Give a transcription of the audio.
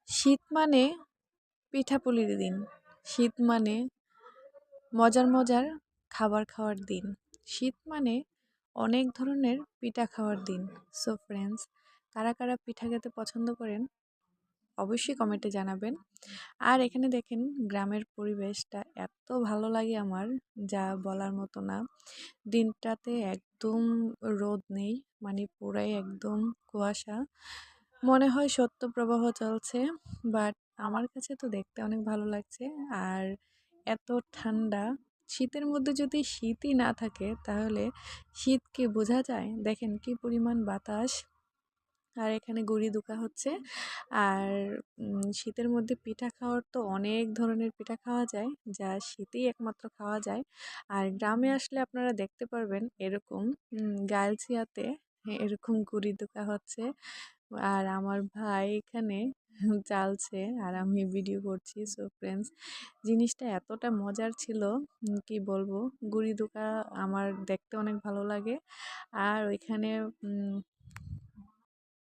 শীত মানে পিঠাপুলির দিন। শীত মানে মজার মজার খাবার খাওয়ার দিন। শীত মানে অনেক ধরনের পিঠা খাওয়ার দিন। সো ফ্রেন্ডস, কারা কারা পিঠা খেতে পছন্দ করেন অবশ্যই কমেন্টে জানাবেন। আর এখানে দেখেন গ্রামের পরিবেশটা এত ভালো লাগে আমার, যা বলার মতো না। দিনটাতে একদম রোদ নেই, মানে পুরাই একদম কুয়াশা, মনে হয় শৈত্যপ্রবাহ চলছে। বাট আমার কাছে তো দেখতে অনেক ভালো লাগছে। আর এত ঠান্ডা, শীতের মধ্যে যদি শীতই না থাকে তাহলে শীত কি বোঝা যায়? দেখেন কি পরিমাণ বাতাস। আর এখানে গুড়ি দুকা হচ্ছে। আর শীতের মধ্যে পিঠা খাওয়ার তো অনেক ধরনের পিঠা খাওয়া যায়, যা শীতেই একমাত্র খাওয়া যায়। আর গ্রামে আসলে আপনারা দেখতে পারবেন এরকম গালছিয়াতে এরকম গুড়ি দুকা হচ্ছে। আর আমার ভাই এখানে চালছে আর আমি ভিডিও করছি। সো ফ্রেন্ডস, জিনিসটা এতটা মজার ছিল, কি বলবো। গুড়ি দুকা আমার দেখতে অনেক ভালো লাগে। আর ওইখানে